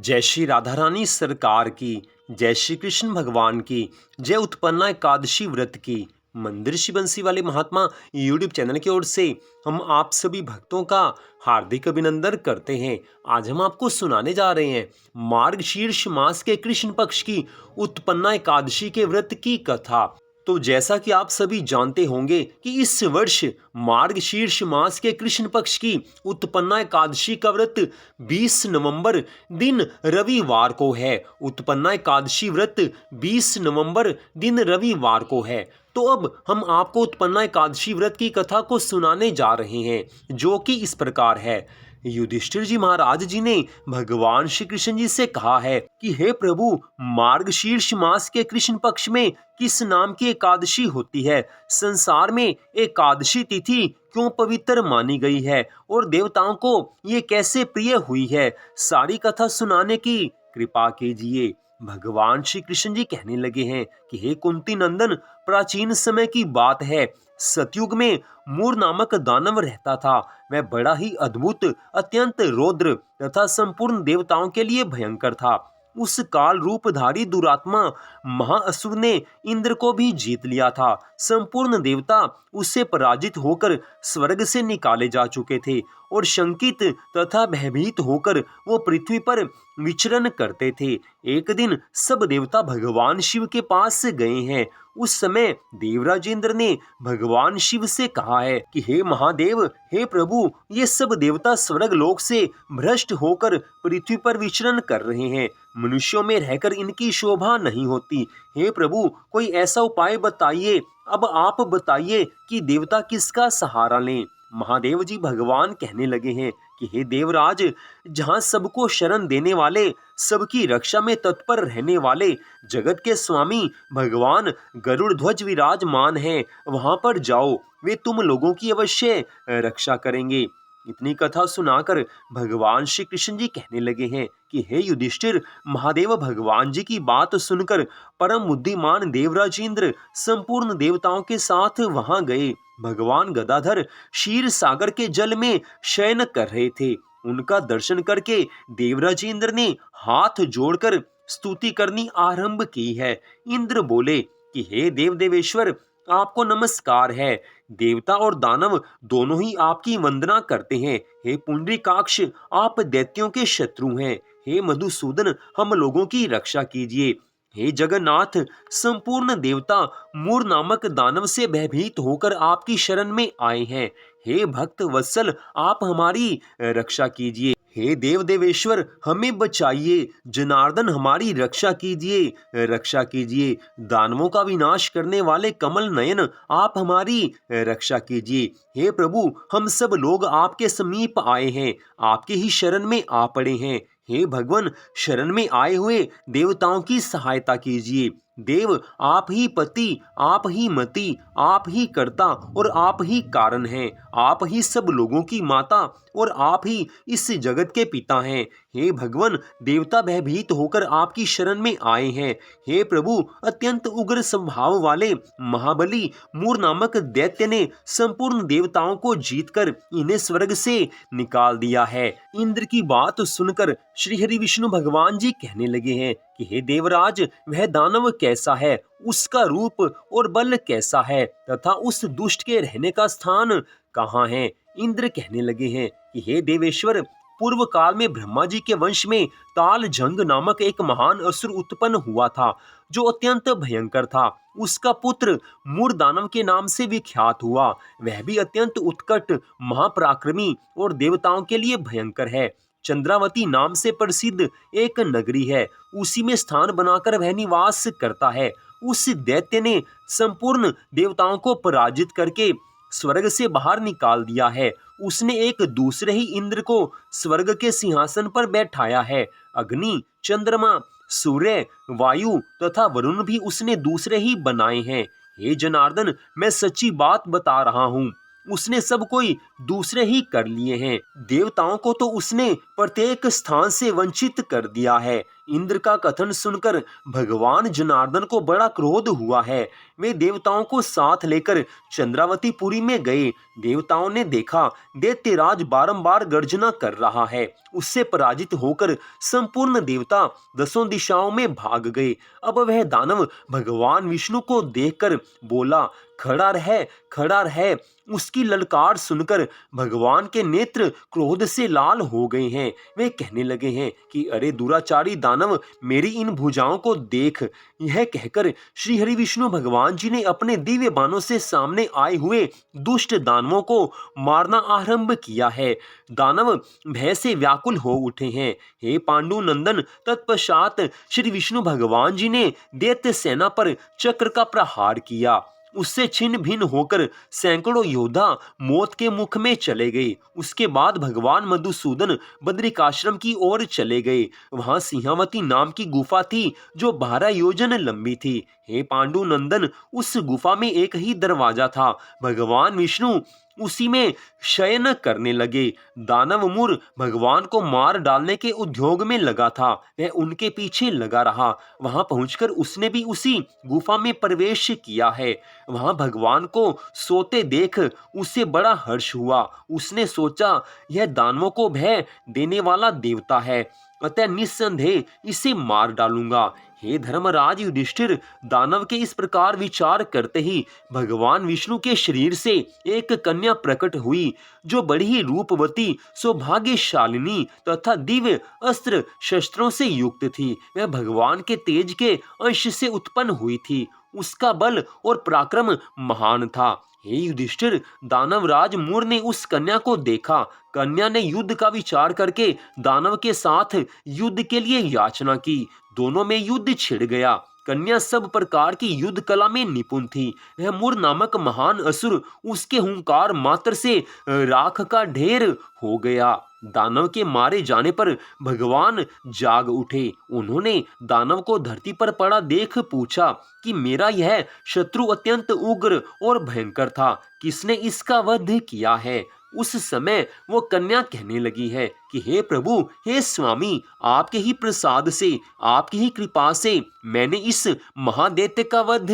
जय श्री राधा रानी सरकार की, जय श्री कृष्ण भगवान की, जय उत्पन्ना एकादशी व्रत की। मंदिर श्री बंसी वाले महात्मा यूट्यूब चैनल की ओर से हम आप सभी भक्तों का हार्दिक अभिनंदन करते हैं। आज हम आपको सुनाने जा रहे हैं मार्गशीर्ष मास के कृष्ण पक्ष की उत्पन्ना एकादशी के व्रत की कथा। तो जैसा कि आप सभी जानते होंगे कि इस वर्ष मार्गशीर्ष मास के कृष्ण पक्ष की उत्पन्ना एकादशी का व्रत 20 नवंबर दिन रविवार को है। उत्पन्ना एकादशी व्रत 20 नवंबर दिन रविवार को है। तो अब हम आपको उत्पन्ना एकादशी व्रत की कथा को सुनाने जा रहे हैं, जो कि इस प्रकार है। युधिष्ठिर जी महाराज जी ने भगवान श्री कृष्ण जी से कहा है कि हे प्रभु, मार्गशीर्ष मास के कृष्ण पक्ष में किस नाम की एकादशी होती है? संसार में एकादशी तिथि क्यों पवित्र मानी गई है और देवताओं को ये कैसे प्रिय हुई है? सारी कथा सुनाने की कृपा कीजिए। भगवान श्री कृष्ण जी कहने लगे हैं कि हे कुंती नंदन, प्राचीन समय की बात है। सतयुग में मूर नामक दानव रहता था। वह बड़ा ही अद्भुत, अत्यंत रौद्र तथा संपूर्ण देवताओं के लिए भयंकर था। उस काल रूपधारी दुरात्मा महाअसुर ने इंद्र को भी जीत लिया था। संपूर्ण देवता उससे पराजित होकर स्वर्ग से निकाले जा चुके थे और शंकित तथा भयभीत होकर वो पृथ्वी पर विचरण करते थे। एक दिन सब देवता भगवान शिव के पास गए हैं। उस समय देवराज इंद्र ने भगवान शिव से कहा है कि हे महादेव, हे प्रभु, ये सब देवता स्वर्ग लोक से भ्रष्ट होकर पृथ्वी पर विचरण कर रहे हैं। मनुष्यों में रहकर इनकी शोभा नहीं होती। हे प्रभु, कोई ऐसा उपाय बताइए। अब आप बताइए कि देवता किसका सहारा लें? महादेव जी भगवान कहने लगे हैं कि हे देवराज, जहाँ सबको शरण देने वाले, सबकी रक्षा में तत्पर रहने वाले जगत के स्वामी भगवान गरुड़ ध्वज विराजमान हैं, वहां पर जाओ। वे तुम लोगों की अवश्य रक्षा करेंगे। इतनी कथा सुनाकर भगवान श्री कृष्ण जी कहने लगे हैं कि हे युधिष्ठिर, महादेव भगवान जी की बात सुनकर परम बुद्धिमान देवराज इंद्र संपूर्ण देवताओं के साथ वहां गए। भगवान गदाधर क्षीर सागर के जल में शयन कर रहे थे। उनका दर्शन करके देवराज इंद्र ने हाथ जोड़कर स्तुति करनी आरंभ की है। इंद्र बोले कि हे देव देवेश्वर, आपको नमस्कार है। देवता और दानव दोनों ही आपकी वंदना करते हैं। हे पुंडरीकाक्ष, आप दैत्यों के शत्रु हैं। हे मधुसूदन, हम लोगों की रक्षा कीजिए। हे जगन्नाथ, संपूर्ण देवता मूर नामक दानव से भयभीत होकर आपकी शरण में आए हैं। हे भक्त वत्सल, आप हमारी रक्षा कीजिए। हे देव देवेश्वर, हमें बचाइए। जनार्दन, हमारी रक्षा कीजिए, रक्षा कीजिए। दानवों का विनाश करने वाले कमल नयन, आप हमारी रक्षा कीजिए। हे प्रभु, हम सब लोग आपके समीप आए हैं, आपके ही शरण में आ पड़े हैं। हे भगवान, शरण में आए हुए देवताओं की सहायता कीजिए। देव, आप ही पति, आप ही मति, आप ही कर्ता और आप ही कारण हैं। आप ही सब लोगों की माता और आप ही इस जगत के पिता हैं। हे भगवान, देवता भयभीत होकर आपकी शरण में आए हैं। हे प्रभु, अत्यंत उग्र स्वभाव वाले महाबली मूर नामक दैत्य ने संपूर्ण देवताओं को जीतकर इन्हें स्वर्ग से निकाल दिया है। इंद्र की बात सुनकर श्री हरि विष्णु भगवान जी कहने लगे हैं कि हे देवराज, वह दानव कैसा है, उसका रूप और बल कैसा है तथा उस दुष्ट के रहने का स्थान कहाँ है? इंद्र कहने लगे हैं कि हे देवेश्वर, पूर्व काल में ब्रह्मा जी के वंश में ताल जंग नामक एक महान असुर उत्पन्न हुआ था, जो अत्यंत भयंकर था। उसका पुत्र मूर दानव के नाम से विख्यात हुआ। वह भी अत्यंत उत्कट, महापराक्रमी और देवताओं के लिए भयंकर है। चंद्रावती नाम से प्रसिद्ध एक नगरी है, उसी में स्थान बनाकर वह निवास करता है। उस दैत्य ने संपूर्ण देवताओं को पराजित करके स्वर्ग से बाहर निकाल दिया है। उसने एक दूसरे ही इंद्र को स्वर्ग के सिंहासन पर बैठाया है। अग्नि, चंद्रमा, सूर्य, वायु तथा वरुण भी उसने दूसरे ही बनाए हैं। हे जनार्दन, मैं सच्ची बात बता रहा हूँ। उसने सब कोई दूसरे ही कर लिए हैं। देवताओं को तो उसने प्रत्येक स्थान से वंचित कर दिया है। इंद्र का कथन सुनकर भगवान जनार्दन को बड़ा क्रोध हुआ है। वे देवताओं को साथ लेकर चंद्रावतीपुरी में गए। देवताओं ने देखा दैत्यराज बारंबार गर्जना कर रहा है। उससे पराजित होकर संपूर्ण देवता दसों दिशाओं में भाग गए। अब वह दानव भगवान विष्णु को देखकर बोला, खड़ा रह, खड़ा रह। उसकी ललकार सुनकर भगवान के नेत्र क्रोध से लाल हो गए हैं। वे कहने लगे हैं कि अरे दुराचारी दानव, मेरी इन भुजाओं को देख। यह कहकर श्री हरि विष्णु भगवान जी ने अपने दिव्य बाणों से सामने आए हुए दुष्ट दानवों को मारना आरंभ किया है। दानव भय से व्याकुल हो उठे हैं। हे पांडु नंदन, तत्पश्चात श्री विष्णु भगवान जी ने दैत्य सेना पर चक्र का प्रहार किया। उससे छिन्न भिन्न होकर सैकड़ों योद्धा मौत के मुख में चले गए। उसके बाद भगवान मधुसूदन बद्रिकाश्रम की ओर चले गए। वहां सिंहावती नाम की गुफा थी जो 12 योजन लंबी थी। हे पांडु नंदन, उस गुफा में एक ही दरवाजा था। भगवान विष्णु उसी में शयन करने लगे। दानव मुर भगवान को मार डालने के उद्योग में लगा था। वह उनके पीछे लगा रहा। वहां पहुंचकर उसने भी उसी गुफा में प्रवेश किया है। वहां भगवान को सोते देख उसे बड़ा हर्ष हुआ। उसने सोचा, यह दानवों को भय देने वाला देवता है, अतः निस्संदेह इसे मार डालूंगा। हे धर्मराज युधिष्ठिर, दानव के इस प्रकार विचार करते ही भगवान विष्णु के शरीर से एक कन्या प्रकट हुई, जो बड़ी ही रूपवती, सौभाग्यशालिनी तथा दिव्य अस्त्र शस्त्रों से युक्त थी। वह भगवान के तेज के अंश से उत्पन्न हुई थी। उसका बल और पराक्रम महान था। हे युधिष्ठिर, दानवराज मूर ने उस कन्या को देखा। कन्या ने युद्ध का विचार करके दानव के साथ युद्ध के लिए याचना की। दोनों में युद्ध छिड़ गया। कन्या सब प्रकार की युद्ध कला में निपुण थी। वह मूर नामक महान असुर उसके हुंकार मात्र से राख का ढेर हो गया। दानव के मारे जाने पर भगवान जाग उठे। उन्होंने दानव को धरती पर पड़ा देख पूछा कि मेरा यह शत्रु अत्यंत उग्र और भयंकर था, किसने इसका वध किया है? उस समय वो कन्या कहने लगी है कि हे प्रभु, हे स्वामी, आपके ही प्रसाद से, आपकी ही कृपा से मैंने इस महादैत्य का वध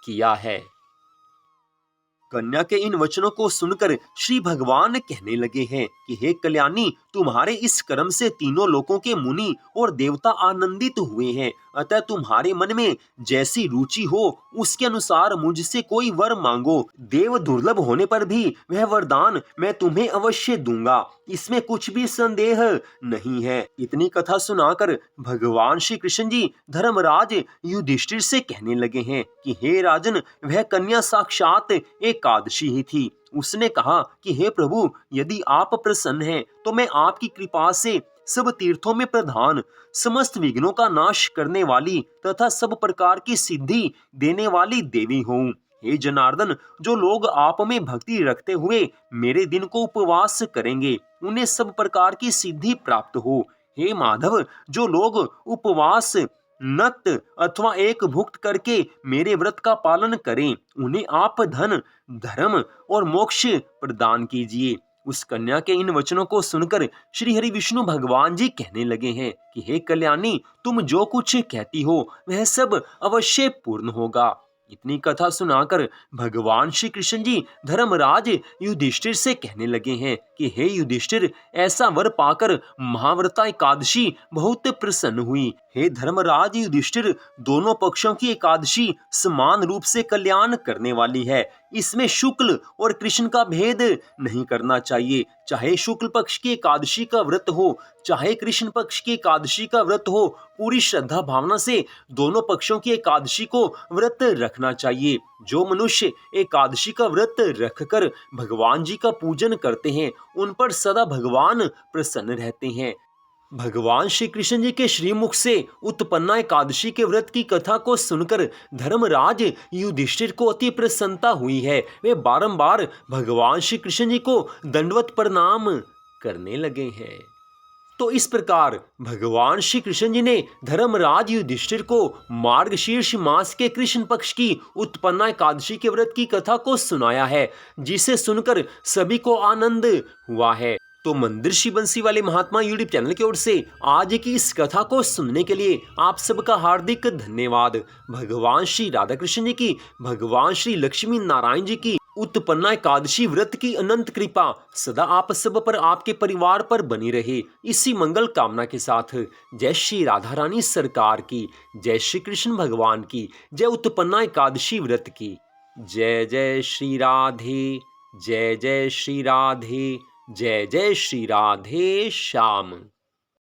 किया है। कन्या के इन वचनों को सुनकर श्री भगवान कहने लगे हैं कि हे कल्याणी, तुम्हारे इस कर्म से तीनों लोकों के मुनि और देवता आनंदित हुए हैं। अतः तुम्हारे मन में जैसी रुचि हो उसके अनुसार मुझसे कोई वर मांगो। देव दुर्लभ होने पर भी वह वरदान मैं तुम्हें अवश्य दूंगा, इसमें कुछ भी संदेह नहीं है। इतनी कथा सुनाकर भगवान श्री कृष्ण जी धर्मराज युधिष्ठिर से कहने लगे हैं कि हे राजन, वह कन्या साक्षात एकादशी ही थी। उसने कहा कि हे प्रभु, यदि आप प्रसन्न हैं तो मैं आपकी कृपा से सब तीर्थों में प्रधान, समस्त विघ्नों का नाश करने वाली तथा सब प्रकार की सिद्धि देने वाली देवी हूँ। हे जनार्दन, जो लोग आप में भक्ति रखते हुए मेरे दिन को उपवास करेंगे, उन्हें सब प्रकार की सिद्धि प्राप्त हो। हे माधव, जो लोग उपवास, नत अथवा एक भुक्त करके मेरे व्रत का पालन करें, उन्हें आप धन, धर्म और मोक्ष प्रदान कीजिए। उस कन्या के इन वचनों को सुनकर श्री हरि विष्णु भगवान जी कहने लगे हैं कि हे कल्याणी, तुम जो कुछ कहती हो वह सब अवश्य पूर्ण होगा। इतनी कथा सुनाकर भगवान श्री कृष्ण जी धर्मराज युधिष्ठिर से कहने लगे हैं कि हे युधिष्ठिर, ऐसा वर पाकर महाव्रता एकादशी बहुत प्रसन्न हुई। हे धर्मराज युधिष्ठिर, दोनों पक्षों की एकादशी समान रूप से कल्याण करने वाली है। इसमें शुक्ल और कृष्ण का भेद नहीं करना चाहिए। चाहे शुक्ल पक्ष की एकादशी का व्रत हो, चाहे कृष्ण पक्ष की एकादशी का व्रत हो, पूरी श्रद्धा भावना से दोनों पक्षों की एकादशी को व्रत रखना चाहिए। जो मनुष्य एकादशी का व्रत रखकर भगवान जी का पूजन करते हैं, उन पर सदा भगवान प्रसन्न रहते हैं। भगवान श्री कृष्ण जी के श्रीमुख से उत्पन्ना एकादशी के व्रत की कथा को सुनकर धर्मराज युधिष्ठिर को अति प्रसन्नता हुई है। वे बारंबार भगवान श्री कृष्ण जी को दंडवत प्रणाम करने लगे हैं। तो इस प्रकार भगवान श्री कृष्ण जी ने धर्मराज युधिष्ठिर को मार्गशीर्ष मास के कृष्ण पक्ष की उत्पन्ना एकादशी के व्रत की कथा को सुनाया है, जिसे सुनकर सभी को आनंद हुआ है। तो मंदिर बंसी वाले महात्मा यूट्यूब चैनल की ओर से आज की इस कथा को सुनने के लिए आप सबका हार्दिक धन्यवाद। भगवान श्री राधा कृष्ण जी की, भगवान श्री लक्ष्मी नारायण जी की उत्पन्ना एकादशी व्रत की अनंत कृपा सदा आप सब पर, आपके परिवार पर बनी रहे, इसी मंगल कामना के साथ जय श्री राधा रानी सरकार की, जय श्री कृष्ण भगवान की, जय उत्पन्ना एकादशी व्रत की। जय जय श्री राधे, जय जय श्री राधे, जय जय श्री राधे श्याम।